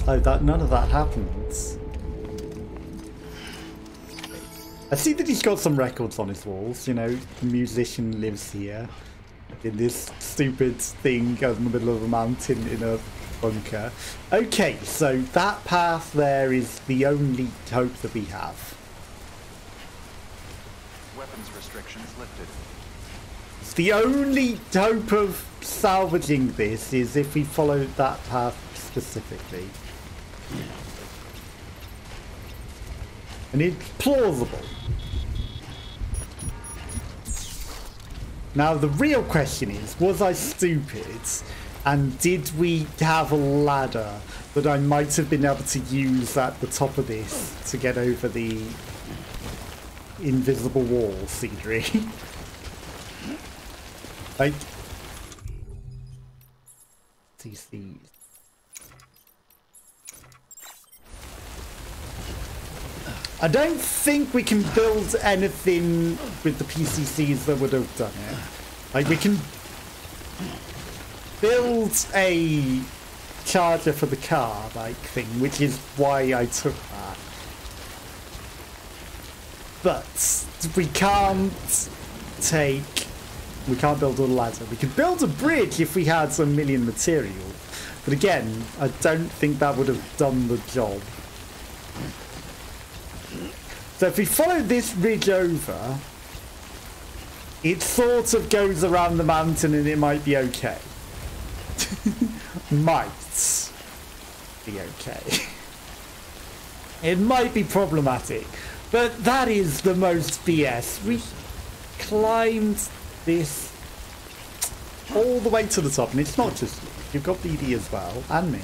Oh, none of that happens. I see that he's got some records on his walls. You know, the musician lives here in this stupid thing in the middle of a mountain in a bunker. Okay, so that path there is the only hope that we have. Weapons restrictions lifted. It's the only hope of salvaging this is if we follow that path specifically. And it's plausible. Now the real question is, was I stupid? And did we have a ladder that I might have been able to use at the top of this to get over the invisible wall scenery? Like, TCs. I don't think we can build anything with the PCCs that would have done it. Like, we can build a charger for the car, like, thing, which is why I took that. But we can't build a ladder. We could build a bridge if we had a million material. But again, I don't think that would have done the job. So if we follow this ridge over, it sort of goes around the mountain and it might be okay. Might be okay. It might be problematic, but that is the most BS. We climbed this all the way to the top, and it's not just you. You've got BD as well, and me.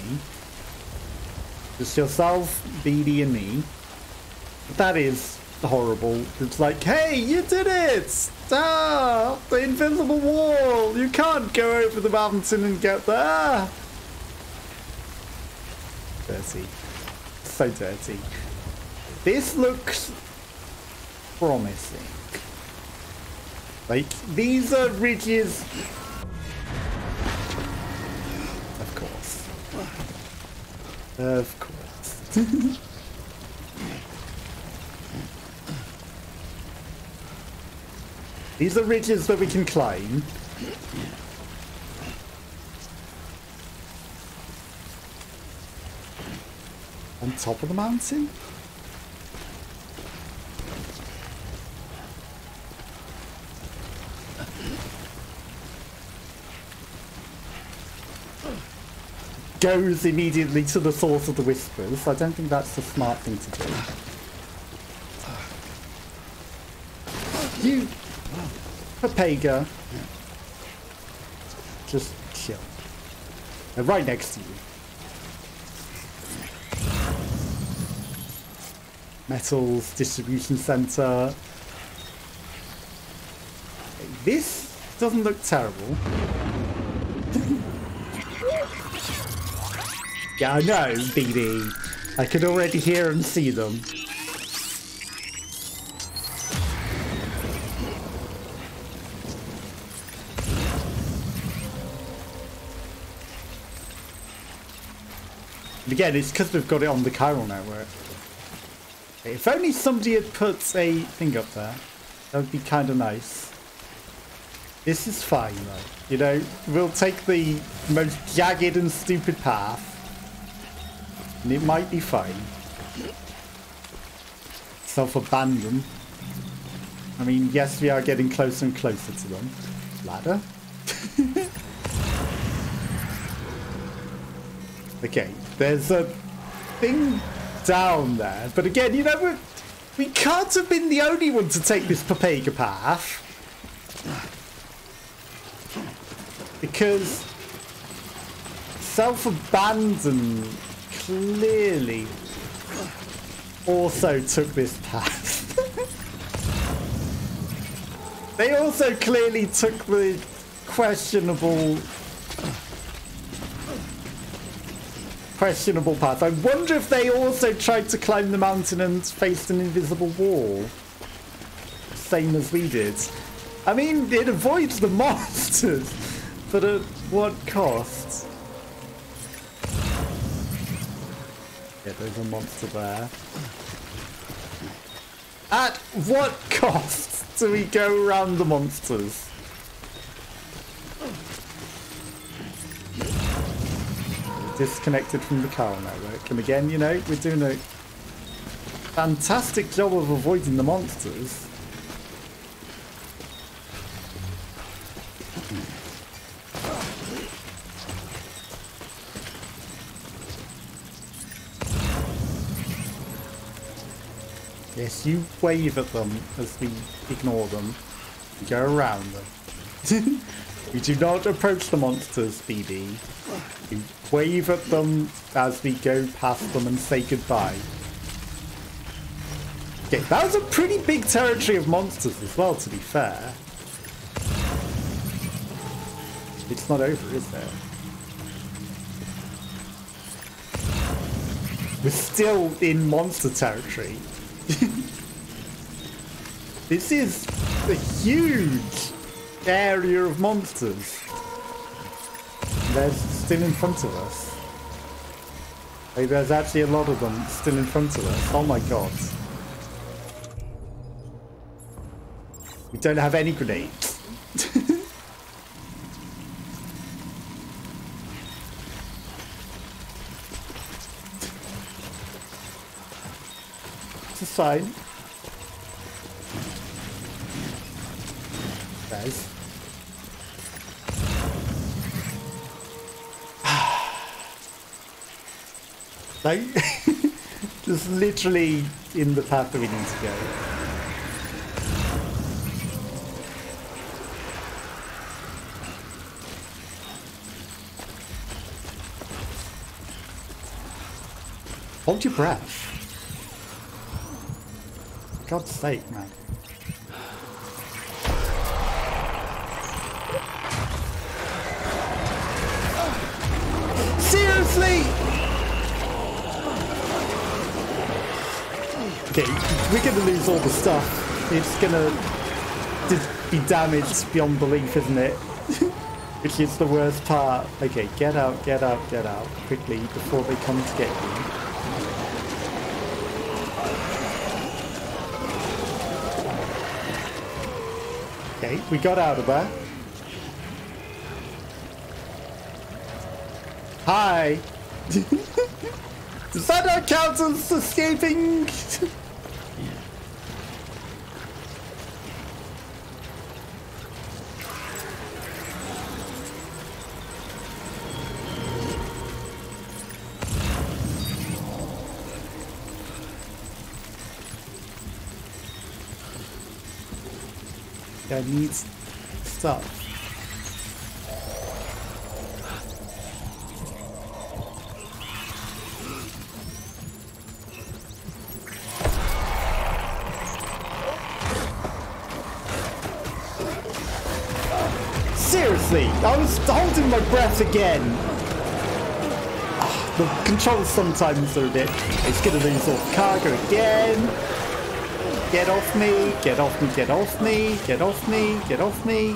Just yourself, BD, and me. That is horrible. It's like, hey, you did it! Ah, the invisible wall! You can't go over the mountain and get there! Dirty. So dirty. This looks promising. Like, these are ridges. Of course. Of course. These are ridges that we can climb. On top of the mountain? Goes immediately to the source of the whispers. I don't think that's the smart thing to do. You... Papega. Just chill. They're right next to you. Metals distribution center. This doesn't look terrible. Yeah, I know, BD. I could already hear and see them. Again, it's because we've got it on the chiral network. If only somebody had put a thing up there, that would be kind of nice. This is fine though. You know, we'll take the most jagged and stupid path, and it might be fine. Self-abandon. I mean, yes, we are getting closer and closer to them. Ladder. Okay, there's a thing down there, but again, you know, we can't have been the only one to take this Papega path, because self-abandon clearly also took this path. They also clearly took the questionable path. I wonder if they also tried to climb the mountain and faced an invisible wall. Same as we did. I mean, it avoids the monsters, but at what cost? Yeah, there's a monster there. At what cost do we go around the monsters? Disconnected from the car network. And again, you know, we're doing a fantastic job of avoiding the monsters. Yes, you wave at them as we ignore them. We go around them. We do not approach the monsters, BB. We wave at them as we go past them and say goodbye. Okay, that was a pretty big territory of monsters as well, to be fair. It's not over, is there? We're still in monster territory. This is a huge area of monsters. They're still in front of us. Hey, there's actually a lot of them still in front of us. Oh my god. We don't have any grenades. It's a sign. Guys. Like, just literally in the path that we need to go. Hold your breath. For God's sake, man. Seriously? Okay, we're gonna lose all the stuff. It's gonna be damaged beyond belief, isn't it? Which is the worst part. Okay, get out, get out, get out quickly before they come to get you. Okay, we got out of there. Hi! Does that not count as escaping? I need stuff. Seriously, I was holding my breath again. The controls sometimes are a bit... It's gonna lose all the cargo again. Get off me, get off me, get off me, get off me, get off me.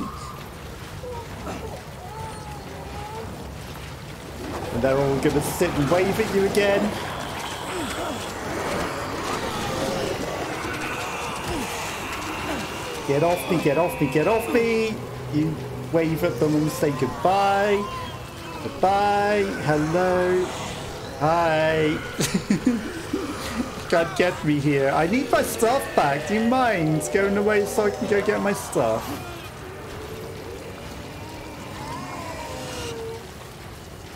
And they're all gonna sit and wave at you again. Get off me, get off me, get off me. You wave at them and say goodbye. Goodbye, hello, hi. Can't get me here. I need my stuff back. Do you mind going away so I can go get my stuff?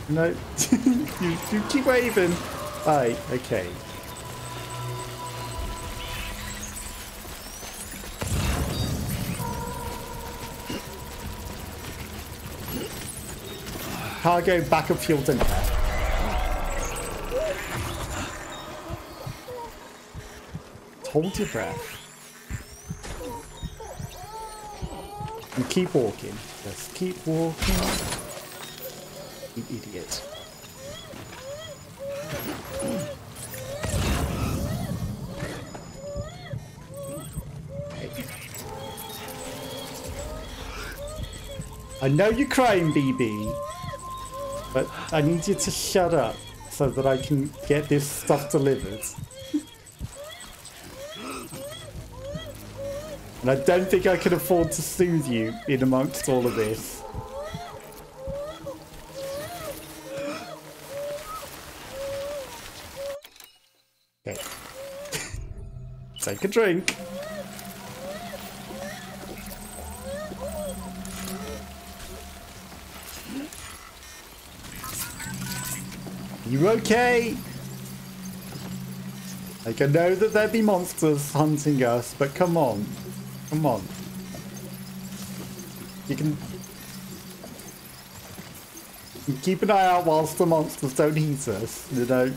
No. you keep waving. Bye. Okay. Cargo, backup fuel, don't care. Hold your breath. And keep walking. Just keep walking. You idiot. I know you're crying, BB, but I need you to shut up so that I can get this stuff delivered. And I don't think I can afford to soothe you in amongst all of this. Okay. Take a drink. You okay? Like, I know that there'd be monsters hunting us, but come on. Come on. You can keep an eye out whilst the monsters don't eat us, you know?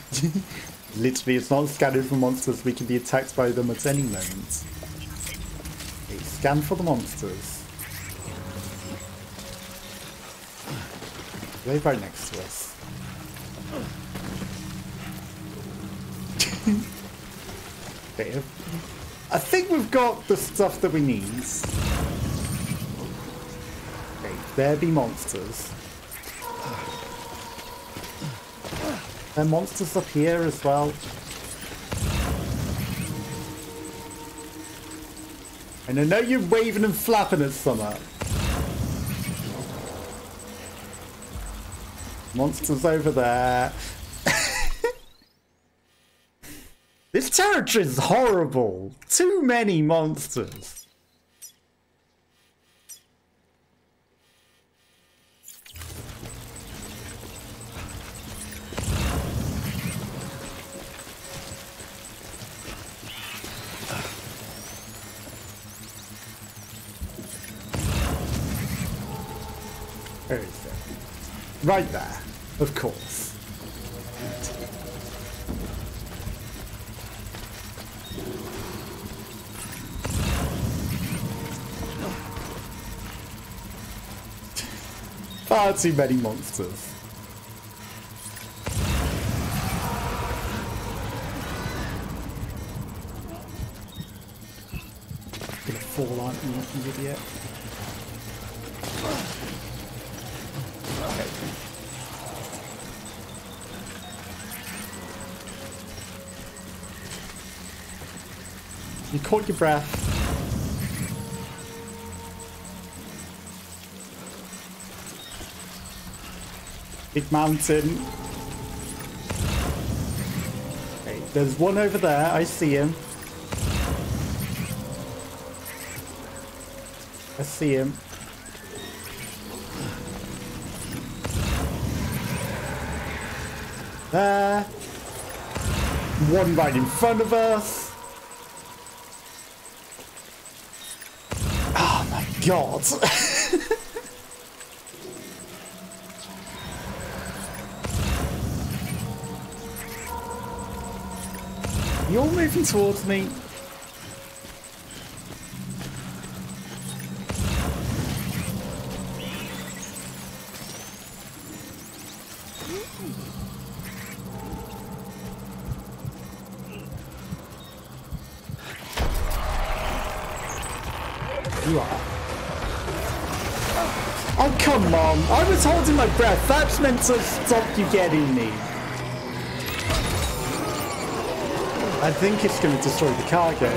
Literally, it's not scanning for monsters. We can be attacked by them at any moment. Okay, scan for the monsters. They're right next to us. Okay, I think we've got the stuff that we need. Okay, there be monsters. There are monsters up here as well. And I know you're waving and flapping at summer. Monsters over there. This territory is horrible. Too many monsters. Where is it? Right there, of course. Far too many monsters. Gonna fall, aren't you, you idiot? Okay. You caught your breath. Big mountain. Okay, there's one over there. I see him. I see him. There. One right in front of us. Oh my god. You're moving towards me. You are. Oh, come on. I was holding my breath. That's meant to stop you getting me. I think it's going to destroy the cargo.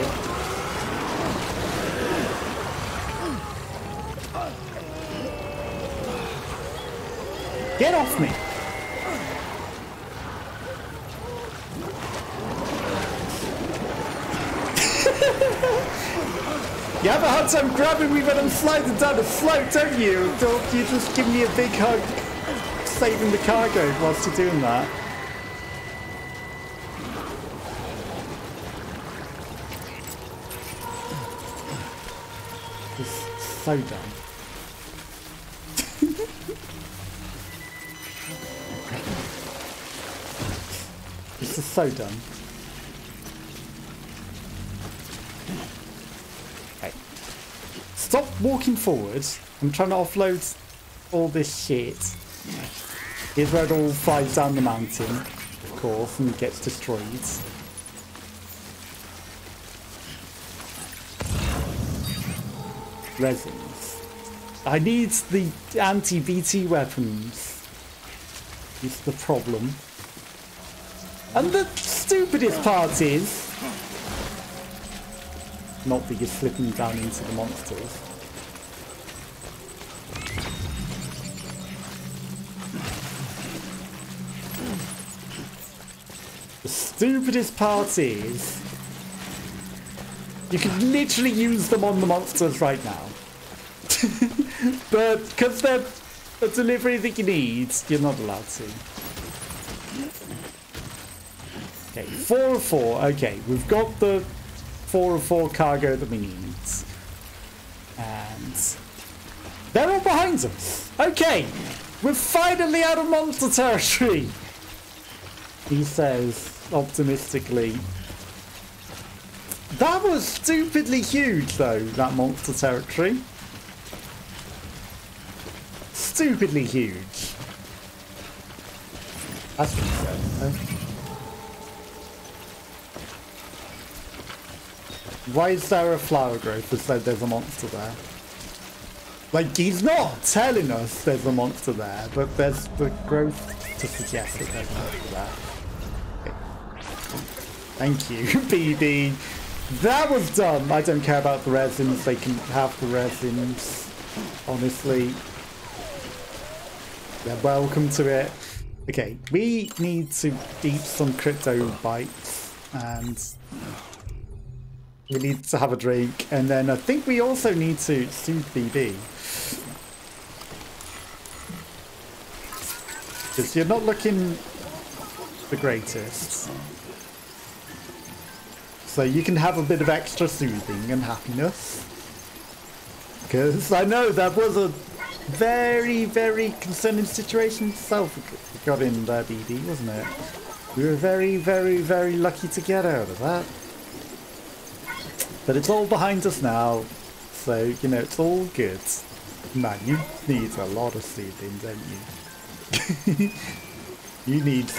Get off me! You have a hard time grabbing me when I'm sliding down the slope, don't you? Don't you just give me a big hug, saving the cargo whilst you're doing that? So dumb. This is so dumb. Okay. Stop walking forward. I'm trying to offload all this shit. Here's where it all flies down the mountain, of course, and gets destroyed. Resins. I need the anti-BT weapons. Is the problem. And the stupidest part is not that you're slipping down into the monsters. The stupidest part is you can literally use them on the monsters right now. But because they're a delivery that you need, you're not allowed to. Okay, 4 of 4. Okay, we've got the 4 of 4 cargo that we need. And they're all behind us. Okay, we're finally out of monster territory, he says optimistically. That was stupidly huge though, that monster territory. Stupidly huge. That's what he said, though. Why is there a flower growth that said there's a monster there? Like, he's not telling us there's a monster there, but there's the growth to suggest that there's a monster there. Okay. Thank you, BB. That was dumb. I don't care about the resins. They can have the resins. Honestly. They're welcome to it. Okay, we need to eat some crypto bites. And we need to have a drink. And then I think we also need to soothe BB. Because you're not looking the greatest. So you can have a bit of extra soothing and happiness. Because I know that was a very, very concerning situation itself we got in there, BB, wasn't it? We were very, very, very lucky to get out of that. But it's all behind us now. So, you know, it's all good. Man, you need a lot of soothing, don't you? You need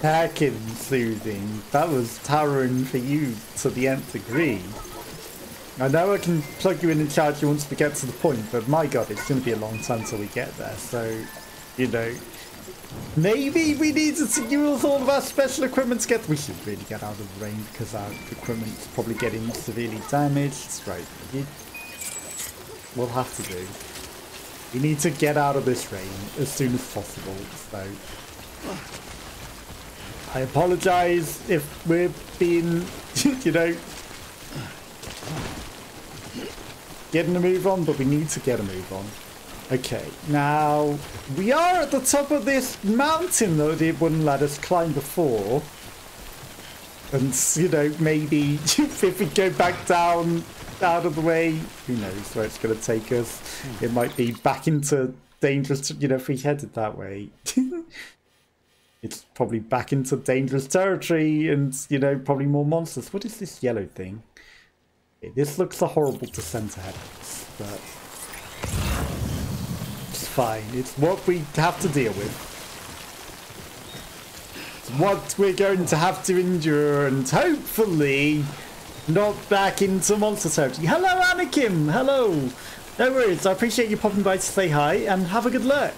hacking soothing. That was towering for you to the nth degree. I know I can plug you in and charge you once we get to the point, but my god, it's going to be a long time till we get there. So, you know, maybe we needed to use all of our special equipment to get... We should really get out of the rain because our equipment's probably getting severely damaged. Right, we'll have to do. We need to get out of this rain as soon as possible, so... I apologise if we're being, you know, getting a move on, but we need to get a move on. Okay, now we are at the top of this mountain that it wouldn't let us climb before. And, you know, maybe if we go back down out of the way, who knows where it's going to take us. It might be back into dangerous, you know, if we headed that way. It's probably back into dangerous territory and, you know, probably more monsters. What is this yellow thing? Okay, this looks a horrible descent ahead of us, but it's fine. It's what we have to deal with. It's what we're going to have to endure and hopefully not back into monster territory. Hello, Anakin! Hello! No worries, I appreciate you popping by to say hi and have a good luck.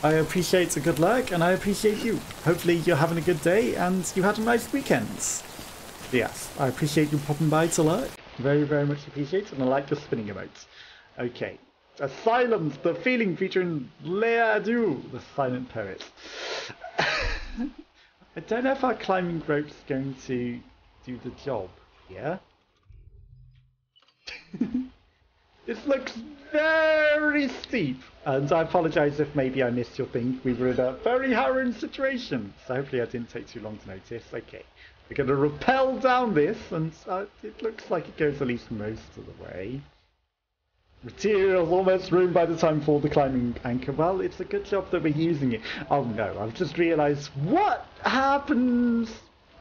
I appreciate the good luck and I appreciate you. Hopefully you're having a good day and you had a nice weekend. Yes, I appreciate you popping by to lurk. Very, very much appreciate it, and I like the spinning emotes. Okay. Asylum, the feeling featuring Leadu, the silent poet. I don't know if our climbing rope's going to do the job. Yeah? This looks very steep, and I apologise if maybe I missed your thing. We were in a very harrowing situation, so hopefully I didn't take too long to notice. Okay, we're going to rappel down this, and it looks like it goes at least most of the way. Materials almost ruined by the time for the climbing anchor. Well, it's a good job that we're using it. Oh no, I've just realised what happens.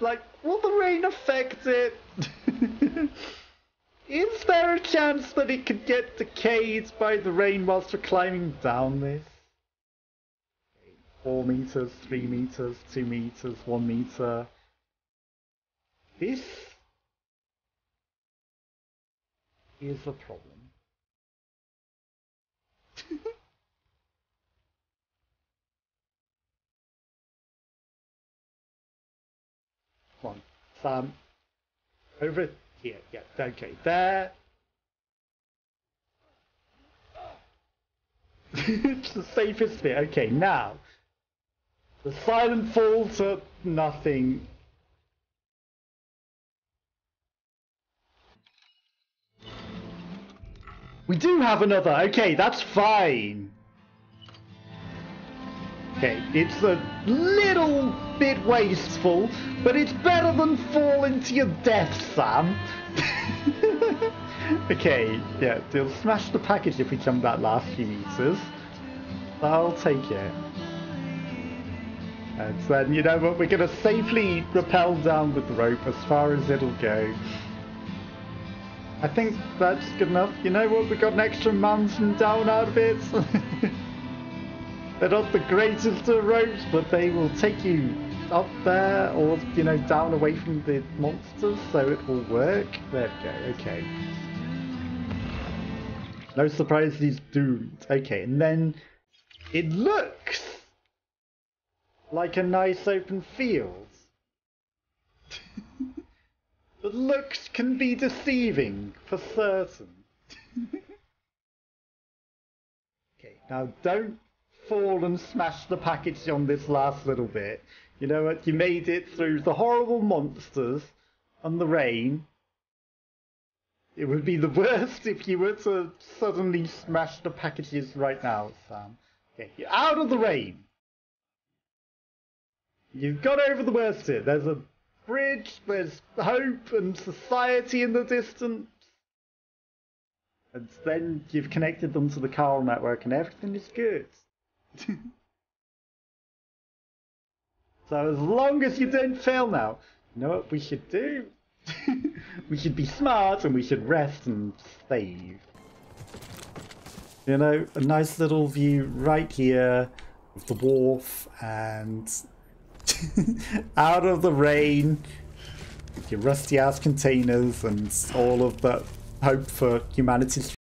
Like, will the rain affect it? Is there a chance that it could get decayed by the rain whilst we're climbing down this? 4 meters, 3 meters, 2 meters, 1 meter. This is a problem. Come on, Sam. Over here. Yeah, okay, there. It's the safest bit. Okay, now. The silent fall to nothing. We do have another. Okay, that's fine. Okay, it's a little bit wasteful, but it's better than falling to your death, Sam. Okay, yeah, they'll smash the package if we jump that last few meters. I'll take it. And then, you know what, we're going to safely rappel down with the rope as far as it'll go. I think that's good enough. You know what, we got an extra mountain down out of it. They're not the greatest of ropes, but they will take you up there or, you know, down away from the monsters, so it will work. There we go, okay. No surprise he's doomed. Okay, and then it looks like a nice open field. But looks can be deceiving, for certain. Okay, now don't fall and smash the package on this last little bit. You know what, you made it through the horrible monsters and the rain. It would be the worst if you were to suddenly smash the packages right now, Sam. Okay, you're out of the rain. You've got over the worst here. There's a bridge, there's hope and society in the distance. And then you've connected them to the Carl network and everything is good. So as long as you don't fail now, you know what we should do? We should be smart and we should rest and save. You know, a nice little view right here of the wharf and out of the rain, with your rusty ass containers and all of the hope for humanity's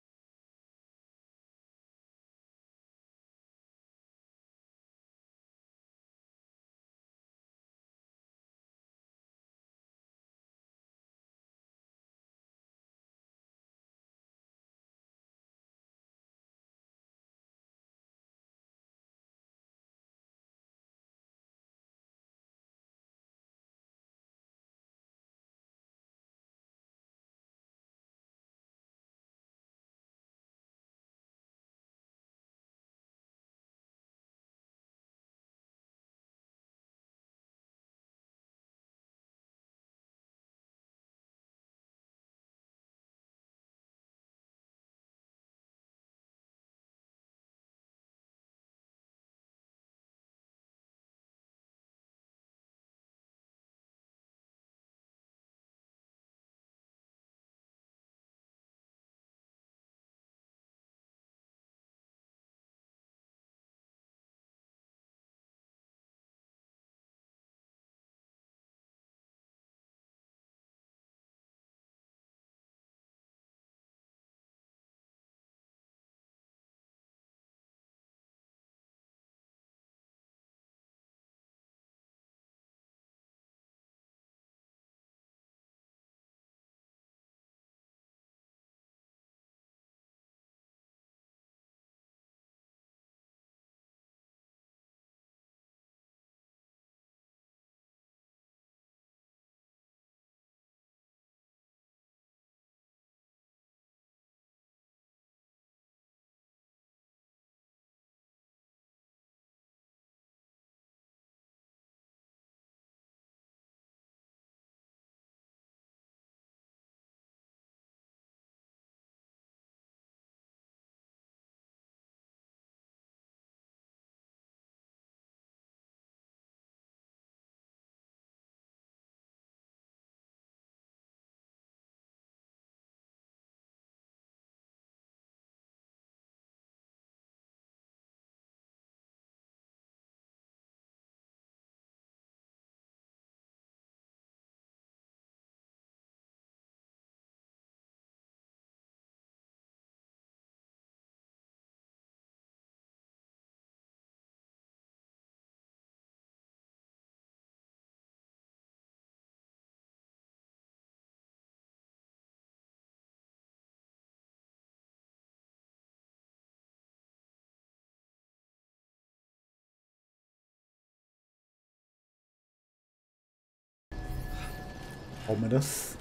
Ominous.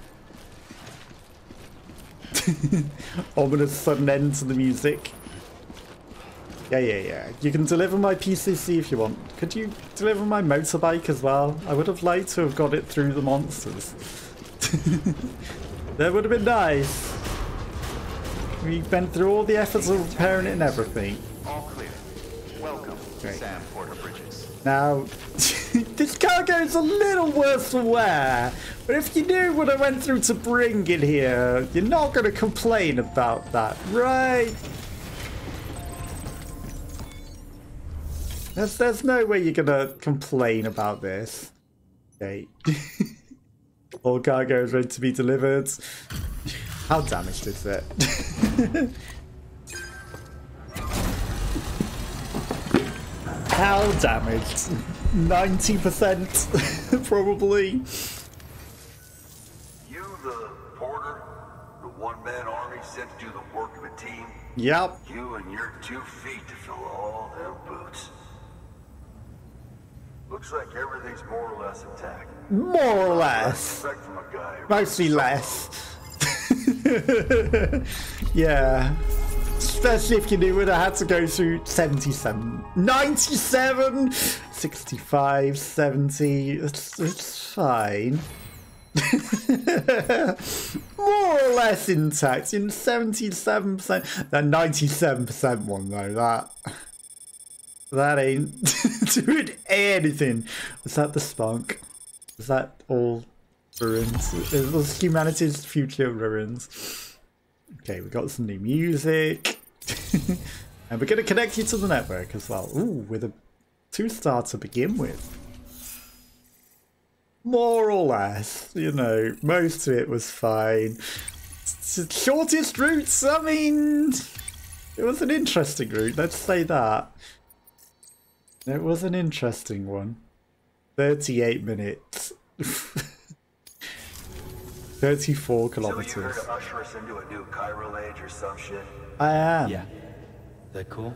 Ominous sudden end to the music. Yeah. You can deliver my PCC if you want. Could you deliver my motorbike as well? I would have liked to have got it through the monsters. That would have been nice. We went through all the efforts of repairing it and everything. All clear. Welcome, Sam Porter Bridges. Now, this cargo is a little worse for wear, but if you knew what I went through to bring it here, you're not going to complain about that, right? There's no way you're going to complain about this. Okay. All cargo is ready to be delivered. How damaged is it? How damaged? 90% probably. You the porter? The one-man army sent to do the work of a team? Yep. You and your 2 feet to fill all them boots. Looks like everything's more or less intact. More or less. Respect from a guy. Mostly less. Yeah. Especially if you knew it, I had to go through 77, 97, 65, 70. It's fine. More or less intact. In 77%. That 97% one though, that ain't doing anything. Was that the spunk? Was that all ruins? It was humanity's future ruins. Okay, we got some new music. And we're going to connect you to the network as well. Ooh, with a 2-star to begin with. More or less, you know, most of it was fine. Shortest routes, I mean, it was an interesting route, let's say that. It was an interesting one. 38 minutes. 34 kilometers. So you here to usher us into a new chiral age or some shit? I am. Yeah. That cool?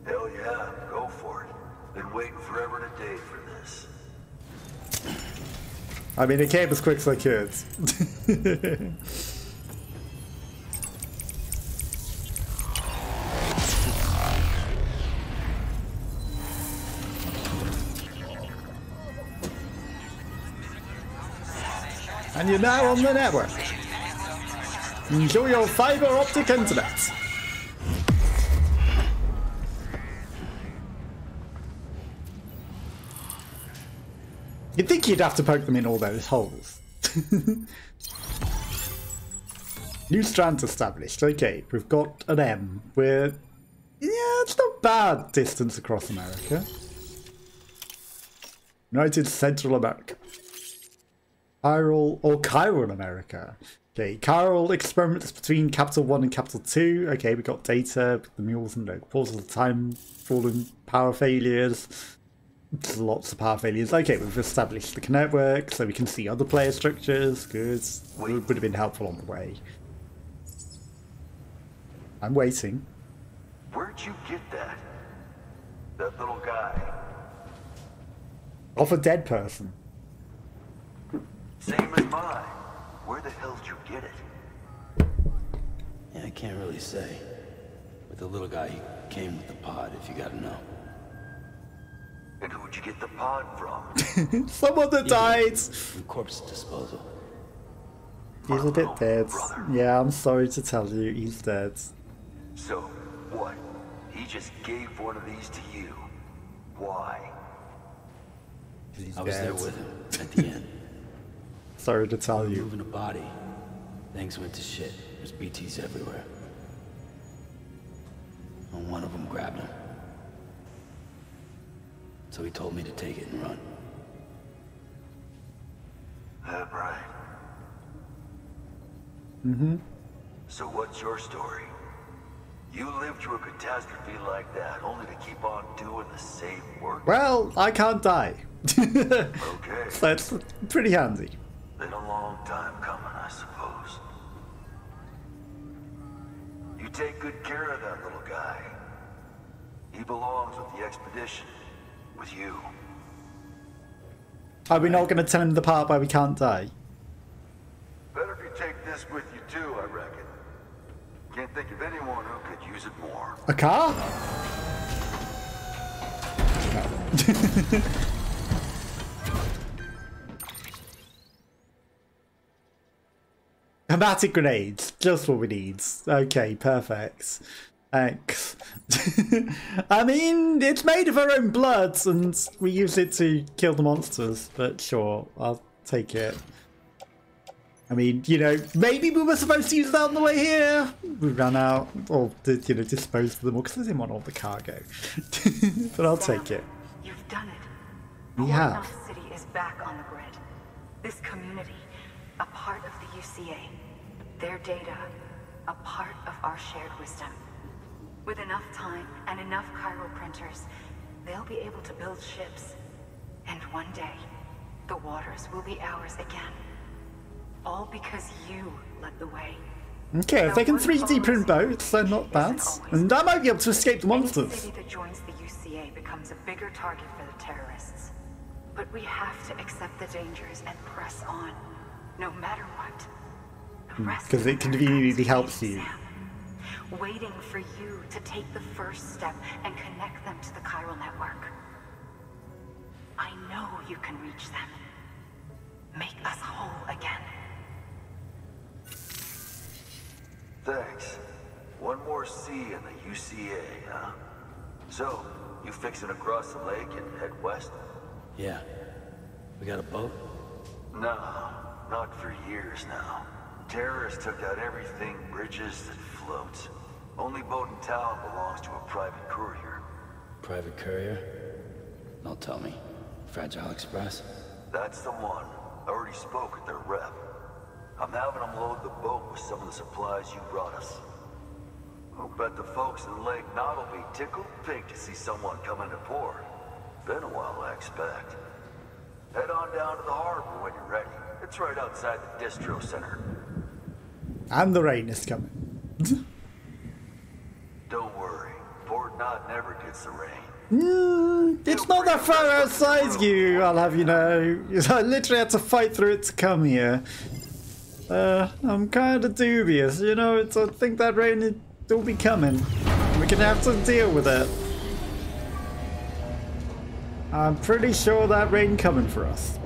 Hell yeah, go for it. Been waiting forever and a day for this. I mean, it came as quick as I could. And you're now on the network. Enjoy your fiber optic internet. You'd think you'd have to poke them in all those holes. New strand established. Okay, we've got an M. We're... yeah, it's not bad distance across America. United Central America. Chiral America. Okay, chiral experiments between capital 1 and capital 2. Okay, we got data, the mules and the causes of time, falling power failures. Lots of power failures. Okay, we've established the network so we can see other player structures. Good. Would have been helpful on the way. I'm waiting. Where'd you get that? That little guy? Off a dead person. Same as mine. Where the hell did you get it? Yeah, I can't really say. With the little guy, he came with the pod, if you gotta know. And who'd you get the pod from? Someone that died! From corpse disposal. He's a bit dead. Yeah, I'm sorry to tell you, he's dead. So, what? He just gave one of these to you. Why? He's I was dead. there with him, at the end. Sorry to tell you. Moving a body. Things went to shit. There's BTs everywhere. And one of them grabbed him. So he told me to take it and run. That right. Mm-hmm. So what's your story? You lived through a catastrophe like that, only to keep on doing the same work? Well, I can't die. Okay. So it's pretty handy. Been a long time coming, I suppose. You take good care of that little guy. He belongs with the expedition. With you. Are we not going to tell him the part where we can't die? this with you too, I reckon. Can't think of anyone who could use it more. A car? No. Chromatic grenades, just what we need. Okay, perfect. Thanks. I mean, it's made of our own blood, and we use it to kill the monsters, but sure, I'll take it. I mean, you know, maybe we were supposed to use that on the way here. We ran out, or, you know, disposed of them all, because I didn't want all the cargo. But I'll take it. You've done it. We have. North City is back on the grid. This community, a part of the UCA. Their data, a part of our shared wisdom. With enough time and enough chiral printers, they'll be able to build ships. And one day, the waters will be ours again. All because you led the way. Okay, if they can 3D print boats, they're not bad. And I might be able to escape the monsters. Any city that joins the UCA becomes a bigger target for the terrorists. But we have to accept the dangers and press on, no matter what. Because it conveniently helps you. Waiting for you to take the first step and connect them to the chiral network. I know you can reach them. Make us whole again. Thanks. One more C in the UCA, huh? So, you fixing to cross the lake and head west? Yeah. We got a boat? No, not for years now. Terrorists took out everything bridges that floats. Only boat in town belongs to a private courier. Private courier? Don't tell me. Fragile Express? That's the one. I already spoke with their rep. I'm having them load the boat with some of the supplies you brought us. I'll bet the folks in Lake Knot will be tickled pink to see someone come into port. Been a while, I expect. Head on down to the harbor when you're ready. It's right outside the distro center. And the rain is coming. Don't worry. Port Knot never gets the rain. It's not that far outside you, I'll have you know. I literally had to fight through it to come here. I'm kind of dubious, you know, I think that rain will be coming. We're gonna have to deal with it. I'm pretty sure that rain coming for us.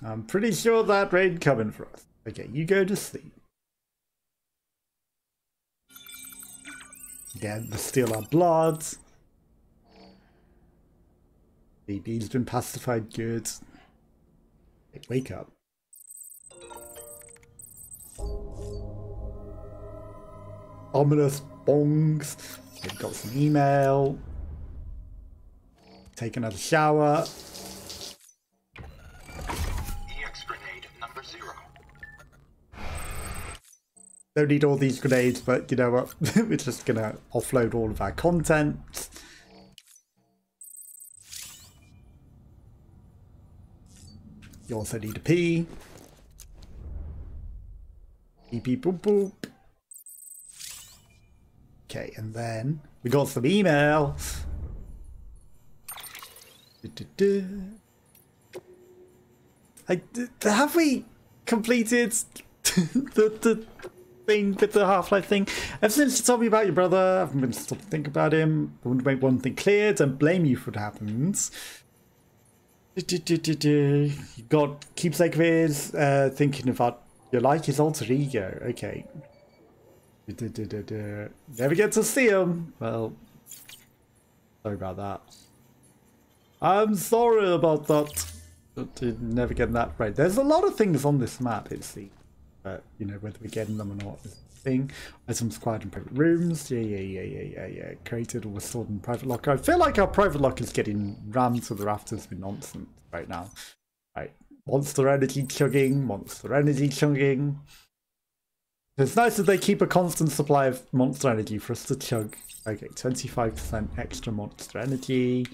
I'm pretty sure that rain coming for us. Okay, you go to sleep. Again, we steal our blood. BB's been pacified, good. Hey, wake up. Ominous bongs. We've got some email. Take another shower. Don't need all these grenades, but you know what? We're just gonna offload all of our content. You also need a pee. Beep beep boop boop. Okay, and then we got some email. Have we completed the thing with the Half-Life thing? Ever since you told me about your brother, I haven't been stopped to think about him. I want to make one thing clear, don't blame you for what happens. You got keepsake of his, thinking about you like his alter ego. Okay. Never get to see him. Well, sorry about that. I'm sorry about that. Never getting that right. There's a lot of things on this map, it seems. But, you know, whether we're getting them or not is the thing. Items acquired in private rooms. Yeah. Created or stored in private locker. I feel like our private locker is getting rammed to the rafters with nonsense right now. Right. Monster energy chugging. Monster energy chugging. It's nice that they keep a constant supply of monster energy for us to chug. Okay, 25% extra monster energy.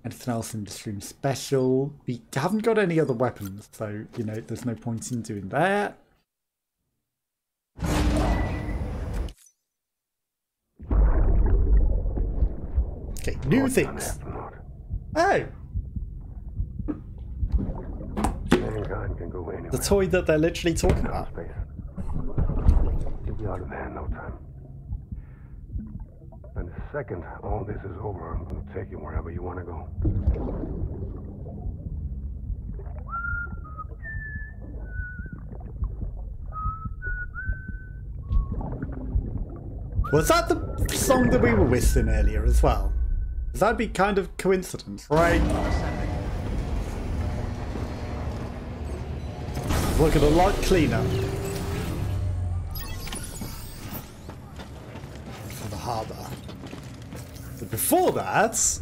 Anything else in the stream special? We haven't got any other weapons, so, you know, there's no point in doing that. Okay, new things. Oh! Mankind can go anywhere. The toy that they're literally talking about. Space. You'll be out of there in no time. And the second all this is over, I'm going to take you wherever you want to go. Was that the song that we were whistling earlier as well? That'd be kind of coincidence, right? Looking a lot cleaner. For the harbour. But before that...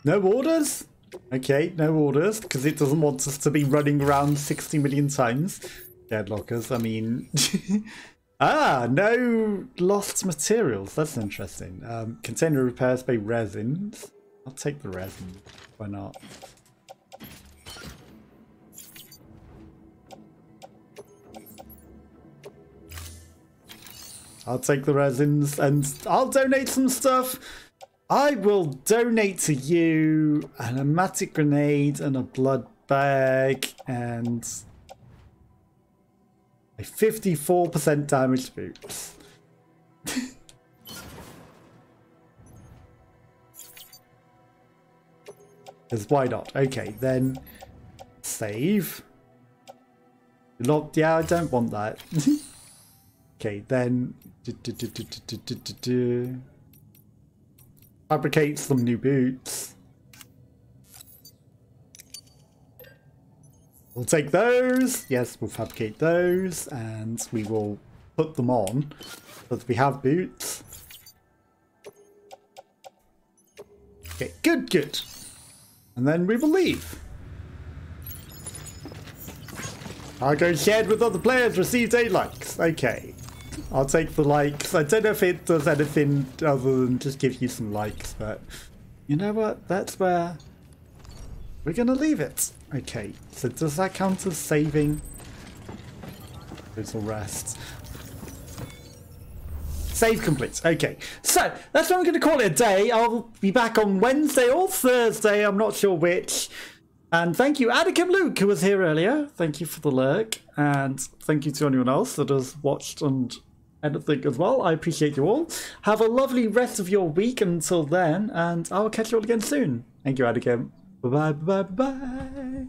No orders? Okay, no orders, because it doesn't want us to be running around 60 million times. Deadlockers, I mean... Ah, no lost materials. That's interesting. Container repairs by resins. I'll take the resin. Why not? I'll take the resins and I'll donate some stuff. I will donate to you a pneumatic grenade and a blood bag and a 54% damaged boots. Because why not? Okay, then save. Locked. Yeah, I don't want that. Okay, then fabricate some new boots. We'll take those. Yes, we'll fabricate those, and we will put them on so that we have boots. Okay, good, good. And then we will leave. Cargo shared with other players received 8 likes. Okay. I'll take the likes. I don't know if it does anything other than just give you some likes, but you know what? That's where we're going to leave it. Okay, so does that count as saving? Little rest. Save complete. Okay, so that's what I'm going to call it a day. I'll be back on Wednesday or Thursday. I'm not sure which. And thank you, Anakim Luke, who was here earlier. Thank you for the lurk. And thank you to anyone else that has watched and anything as well. I appreciate you all. Have a lovely rest of your week until then. And I'll catch you all again soon. Thank you, Anakim. Bye-bye, bye-bye, bye-bye.